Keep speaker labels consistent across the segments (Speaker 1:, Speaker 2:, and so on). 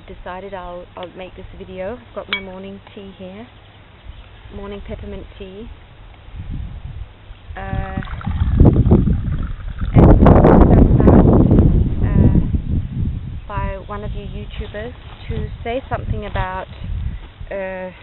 Speaker 1: I've decided I'll make this video. I've got my morning tea here, morning peppermint tea, and by one of you YouTubers to say something about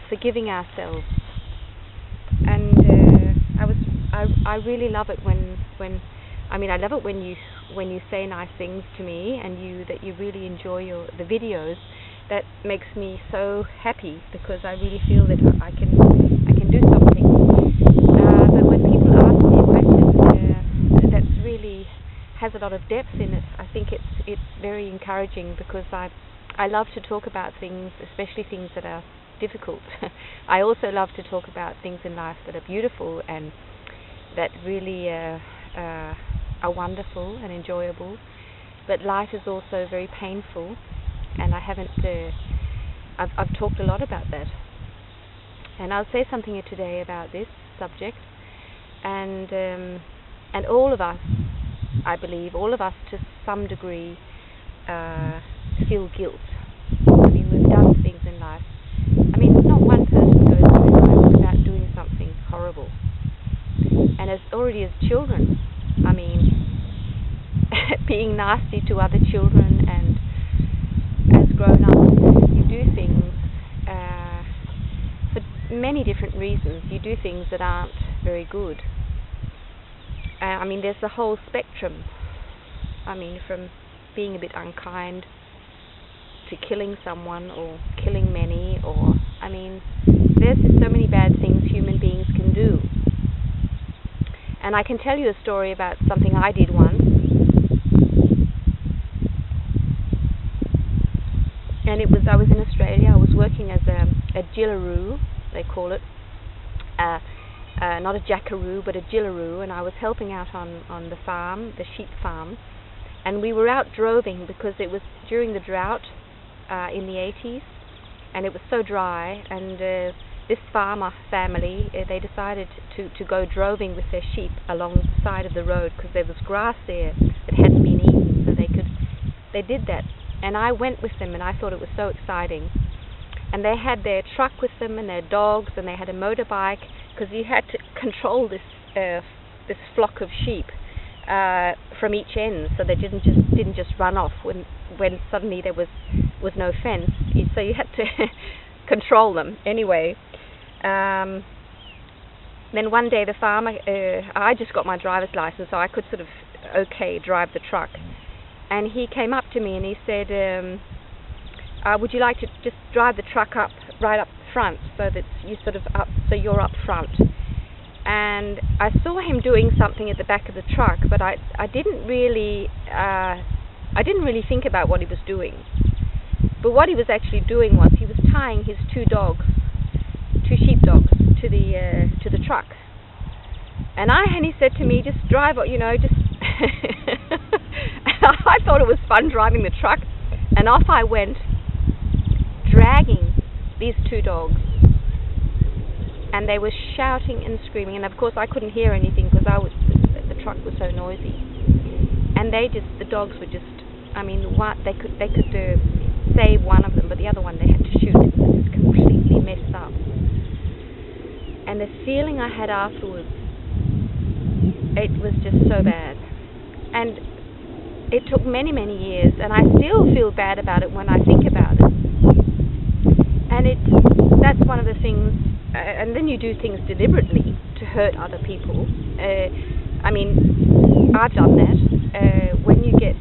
Speaker 1: forgiving ourselves. And I really love it when I love it when you say nice things to me and that you really enjoy the videos. That makes me so happy because I really feel that I can do something. But when people ask me questions that really has a lot of depth in it, I think it's very encouraging because I love to talk about things, especially things that are difficult. I also love to talk about things in life that are beautiful and that really are wonderful and enjoyable, but life is also very painful, and I've talked a lot about that, and I'll say something here today about this subject, and all of us, I believe, all of us to some degree feel guilt. I mean, we've done things in life. I mean, not one person goes through life without doing something horrible, and as children, I mean, being nasty to other children, and as grown-ups, you do things for many different reasons. You do things that aren't very good. I mean, there's the whole spectrum. I mean, from being a bit unkind to killing someone or killing many, or, I mean, there's just so many bad things human beings can do. And I can tell you a story about something I did once. And I was in Australia. I was working as a jillaroo, they call it. Not a jackaroo, but a jillaroo. And I was helping out on the farm, the sheep farm. And we were out droving because it was during the drought in the 80s. And it was so dry. And this farmer family, they decided to go droving with their sheep along the side of the road because there was grass there that hadn't been eaten, so they did that. And I went with them, and I thought it was so exciting. And they had their truck with them and their dogs, and they had a motorbike because you had to control this flock of sheep from each end, so they didn't just run off when suddenly there was no fence. So you had to control them anyway. Then one day the farmer, I just got my driver's license, so I could sort of drive the truck. And he came up to me and he said, would you like to just drive the truck right up front so that you're up front? And I saw him doing something at the back of the truck, but I didn't really think about what he was doing. But what he was actually doing was he was tying his two sheepdogs to the truck. And he said to me, just drive, just. I thought it was fun driving the truck, and off I went, dragging these two dogs. And they were shouting and screaming, and of course I couldn't hear anything because the truck was so noisy. And the dogs were just, I mean, they could save one of them, but the other one they had to shoot. It was just completely messed up. And the feeling I had afterwards, it was just so bad. And it took many, many years, and I still feel bad about it when I think about it. And that's one of the things, and then you do things deliberately to hurt other people. I mean, I've done that. When you get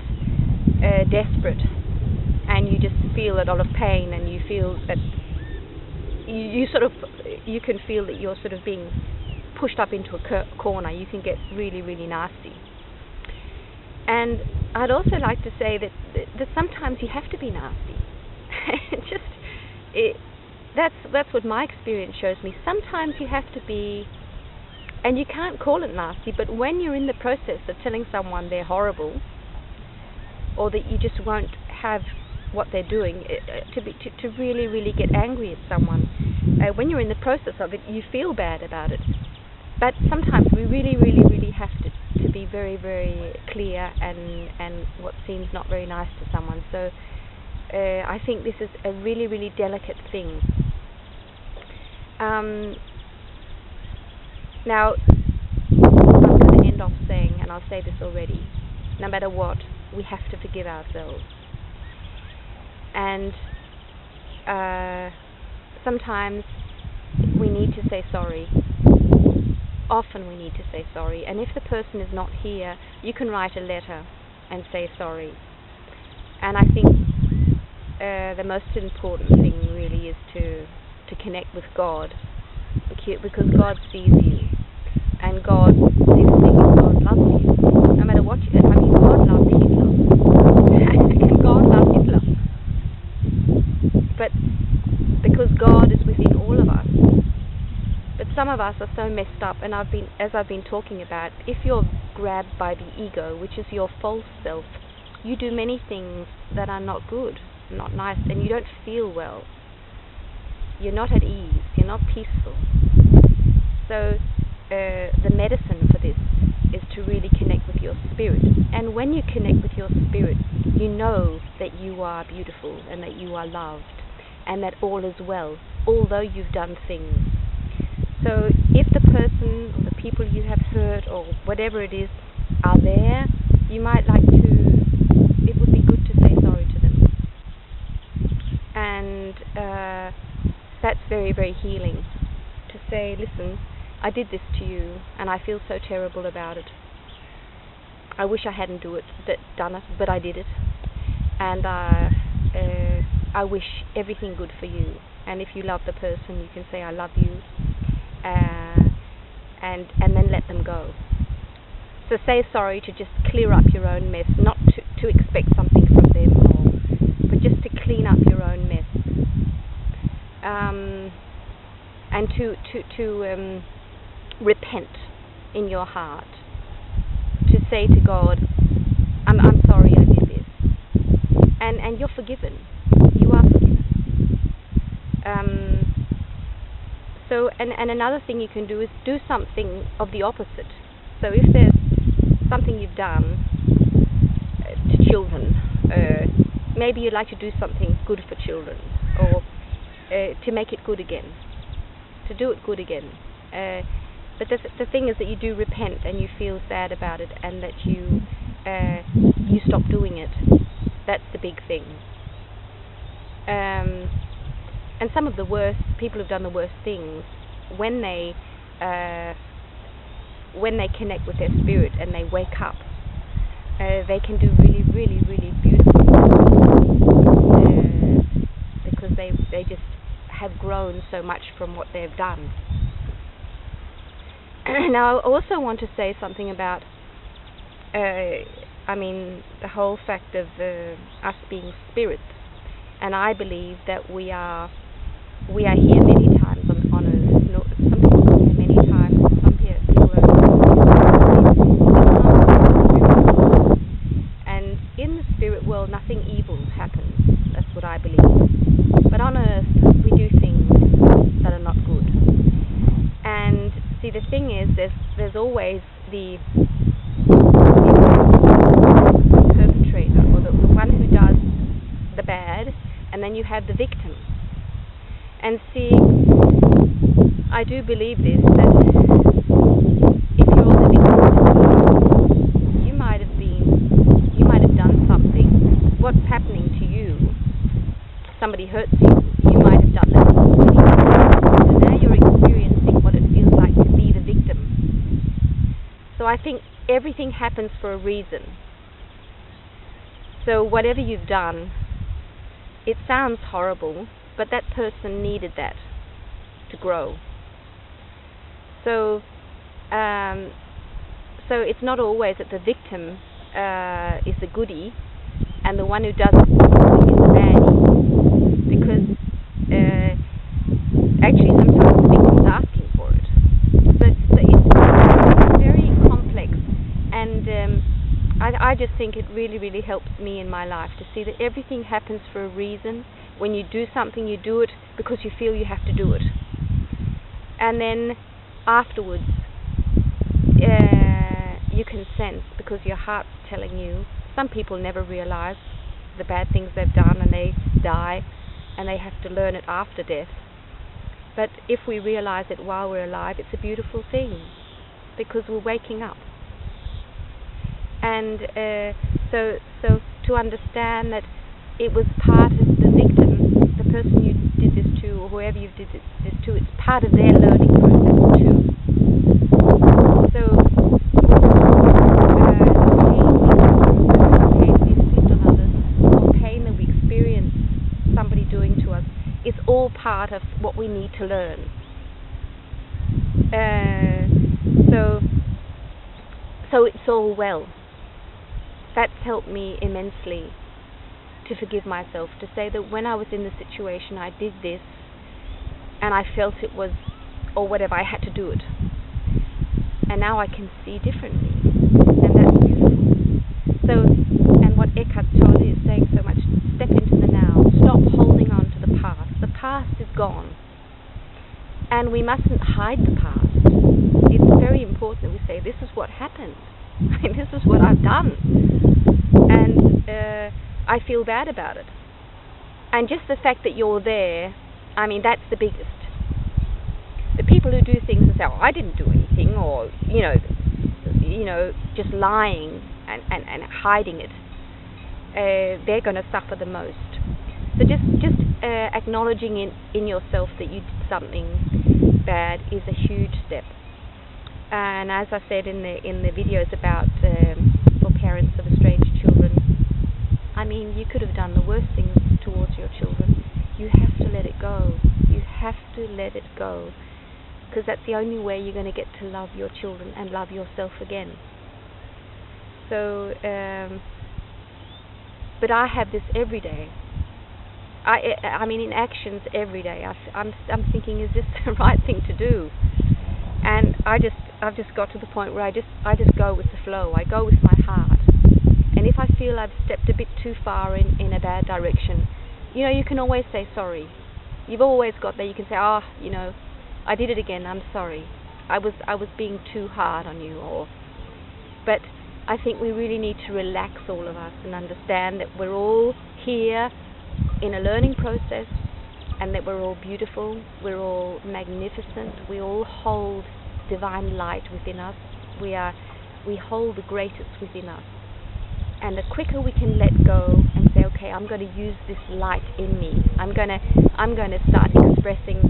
Speaker 1: desperate and you just feel a lot of pain, and you feel that you can feel that you're sort of being pushed up into a corner, you can get really, really nasty. And I'd also like to say that sometimes you have to be nasty. That's what my experience shows me. Sometimes you have to be, and you can't call it nasty, but when you're in the process of telling someone they're horrible, or that you just won't have what they're doing, to really, really get angry at someone, when you're in the process of it, you feel bad about it. But sometimes we really, really, really have to be very, very clear and what seems not very nice to someone. So I think this is a really, really delicate thing. Now, I'm going to end off saying, and I'll say this already, no matter what, we have to forgive ourselves. And sometimes we need to say sorry. Often we need to say sorry. And if the person is not here, you can write a letter and say sorry. And I think the most important thing really is to connect with God, because God sees you, and God sees things. God loves you, no matter what you do. I mean, God loved Hitler, and God loved Hitler, but because God is within all of us. But some of us are so messed up, and as I've been talking about, if you're grabbed by the ego, which is your false self, you do many things that are not good, not nice, and you don't feel well. You're not at ease, you're not peaceful. So the medicine for this is to really connect with your spirit. And when you connect with your spirit, you know that you are beautiful and that you are loved and that all is well, although you've done things. So if the person or the people you have hurt or whatever it is are there, you might like to, it would be good to say sorry to them. And that's very, very healing, to say, listen, I did this to you and I feel so terrible about it. I wish I hadn't done it, but I did it. And I wish everything good for you. And if you love the person, you can say, I love you. And then let them go. So say sorry to just clear up your own mess, not to expect something from them, but just to clean up your own mess. And to repent in your heart, to say to God, I'm sorry I did this, and you're forgiven. You are forgiven. So and another thing you can do is do something of the opposite. So if there's something you've done to children, maybe you'd like to do something good for children, or to make it good again, to do it good again. But the thing is that you do repent and you feel sad about it, and that you stop doing it. That's the big thing. And some of the worst people who've done the worst things, when they connect with their spirit and they wake up, they can do really, really, really beautiful things, because they just have grown so much from what they've done. Now, I also want to say something about, the whole fact of us being spirits, and I believe that we are here many times on earth. No, some people come here many times, some people are, and in the spirit world nothing evil happens. That's what I believe. But on earth we do things that are not good. And see, the thing is, there's always the perpetrator, or the one who does the bad, and then you have the victim. And see, I do believe this, that if you're the victim, you might have done something. What's happening to you? Somebody hurts you. You might have done that. So now you're experiencing what it feels like to be the victim. So I think everything happens for a reason. So whatever you've done, it sounds horrible, but that person needed that to grow. So it's not always that the victim is the goodie and the one who does it is the baddie, because actually sometimes the victim's asking for it. So it's very complex, and I just think it really, really helps me in my life to see that everything happens for a reason. When you do something, you do it because you feel you have to do it. And then afterwards, you can sense, because your heart's telling you. Some people never realize, the bad things they've done, and they die, and they have to learn it after death. But if we realize it while we're alive, it's a beautiful thing, because we're waking up. And so to understand that it was part of the victim, the person you did this to, or whoever you did this to, it's part of their learning process too. So pain we inflict on others, or pain that we experience somebody doing to us, is all part of what we need to learn. So it's all well. That's helped me immensely to forgive myself, to say that when I was in the situation, I did this, and I felt it was, or whatever, I had to do it. And now I can see differently, and that's beautiful. So, and what Eckhart Tolle is saying so much, step into the now, stop holding on to the past. The past is gone, and we mustn't hide the past. It's very important that we say, this is what happened, this is what I've done, and I feel bad about it. And just the fact that you're there, I mean, that's the biggest. The people who do things and say, oh, I didn't do anything, or just lying and hiding it, they're going to suffer the most. So just acknowledging in yourself that you did something bad is a huge step. And as I said in the videos about for parents of estranged children, I mean, you could have done the worst things towards your children. You have to let it go. You have to let it go, because that's the only way you're going to get to love your children and love yourself again. So, but I have this every day. I mean, in actions every day. I'm thinking, is this the right thing to do? And I've just got to the point where I just go with the flow. I go with my heart. And if I feel I've stepped a bit too far in a bad direction, you can always say sorry. You've always got there. You can say, I did it again. I'm sorry. I was being too hard on you. But I think we really need to relax, all of us, and understand that we're all here in a learning process, and that we're all beautiful, we're all magnificent, we all hold divine light within us. We hold the greatest within us. And the quicker we can let go and say, okay, I'm going to use this light in me. I'm going to start expressing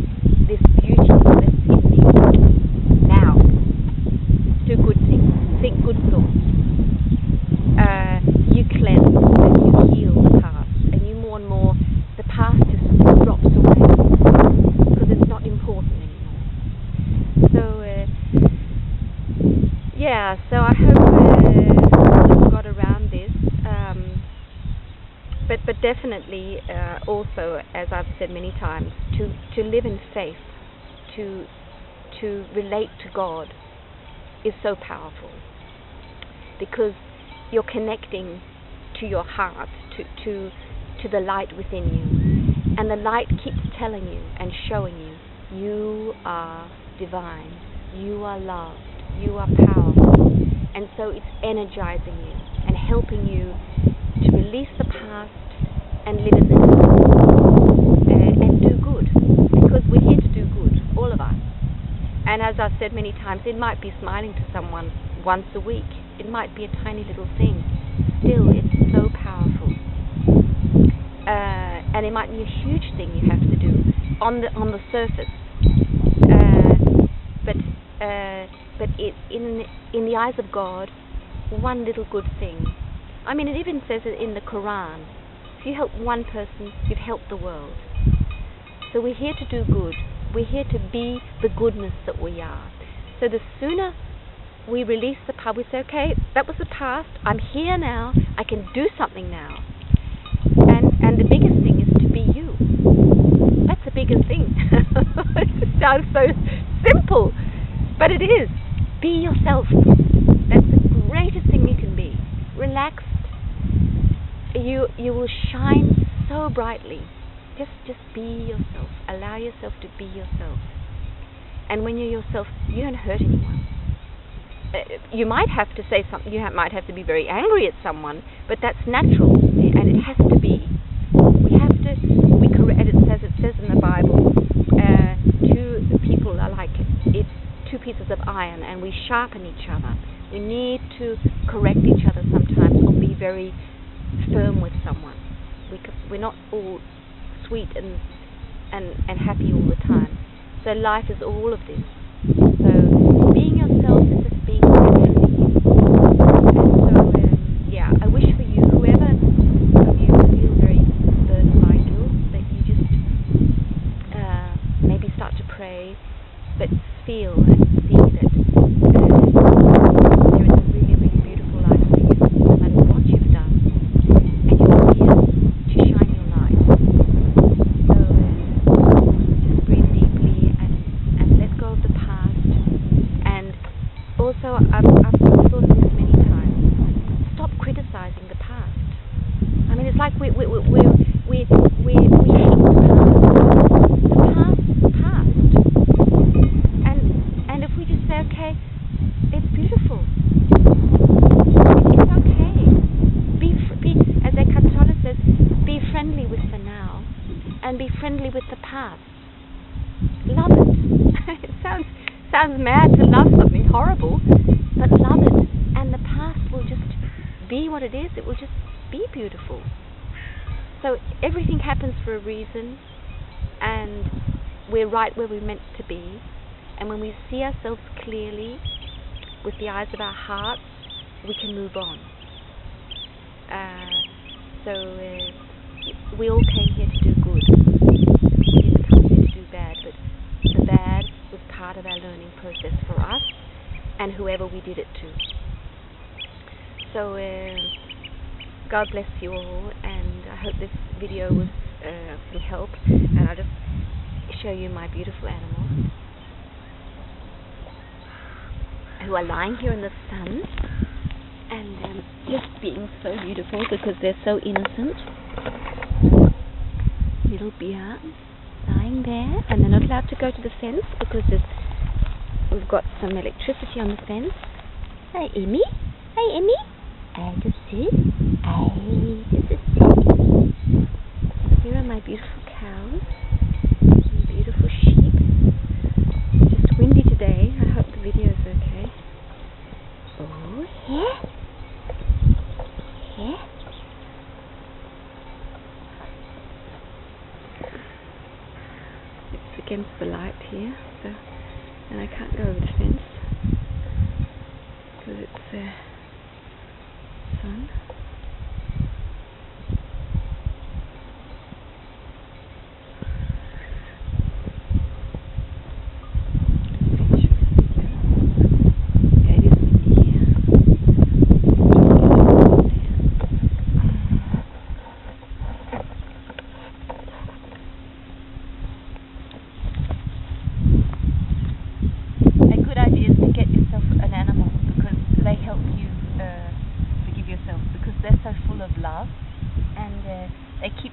Speaker 1: this beauty that's in me. Now, do good things, think good thoughts. You cleanse and you heal the past, and you more and more, the past just drops away because it's not important anymore. So I hope I've got around this. But definitely also, as I've said many times, to live in faith, to relate to God is so powerful, because you're connecting to your heart, to the light within you, and the light keeps telling you and showing you, you are divine, you are loved, you are powerful. And so it's energizing you and helping you to release the past and live in the now, and do good, because we're here to do good, all of us. And as I've said many times, it might be smiling to someone once a week, it might be a tiny little thing, still it's so powerful. And it might be a huge thing you have to do on the surface, but in the eyes of God, one little good thing. I mean, it even says it in the Quran. If you help one person, you've helped the world. So we're here to do good. We're here to be the goodness that we are. So the sooner we release the past, we say, okay, that was the past. I'm here now. I can do something now. And the biggest thing is to be you. That's the biggest thing. It sounds so simple, but it is. Be yourself. That's the greatest thing you can be. Relaxed. You will shine so brightly. Just be yourself. Allow yourself to be yourself. And when you're yourself, you don't hurt anyone. You might have to say something. You might have to be very angry at someone, but that's natural. and it has to be. We have to. It says in the Bible, two people are like two pieces of iron, and we sharpen each other. We need to correct each other sometimes, or be very firm with someone. We're not all sweet and happy all the time. So life is all of this. So being yourself is just being naturally you. And so I wish for you, whoever of you feel very burdened by guilt, that you just maybe start to pray, but feel and see that there is a really, really beautiful life for you, no matter what you've done, and you're here to shine your light. So just breathe deeply and let go of the past. And also, I've thought of this many times. Stop criticizing the past. I mean, it's like we hate the past. The past. And if we just say, okay, it's beautiful. It's okay. Be as Eckhart Tolle says, be friendly with the now, and be friendly with the past. Love it. It sounds mad to love something horrible, but love it, and the past will just be what it is. It will just be beautiful. So everything happens for a reason, and we're right where we're meant to be. And when we see ourselves clearly with the eyes of our hearts, we can move on. We all came here to do good. We didn't come here to do bad, but the bad was part of our learning process for us and whoever we did it to. So God bless you all, and I hope this video was some help. And I'll just show you my beautiful animals who are lying here in the sun and just being so beautiful because they're so innocent. Little bear lying there, and they're not allowed to go to the fence because we've got some electricity on the fence. Hey, Emmy. Hey, Emmy. Just sit. Just sit. Here are my beautiful cows and beautiful sheep. Just windy today. I hope the video is okay. Oh, yeah. Yeah. It's against the light here, and I can't go over the fence because it's sun.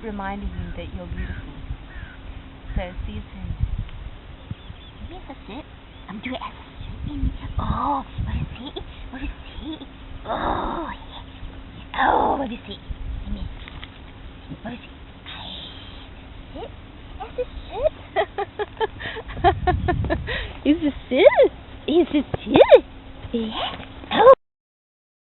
Speaker 1: Reminding you that you're beautiful. So see you soon. Yes, that's it. I'm doing it. Oh, what is it? What is it? Oh, yes. Oh, what is it? What is it? Sit. Yes, it's it. He's just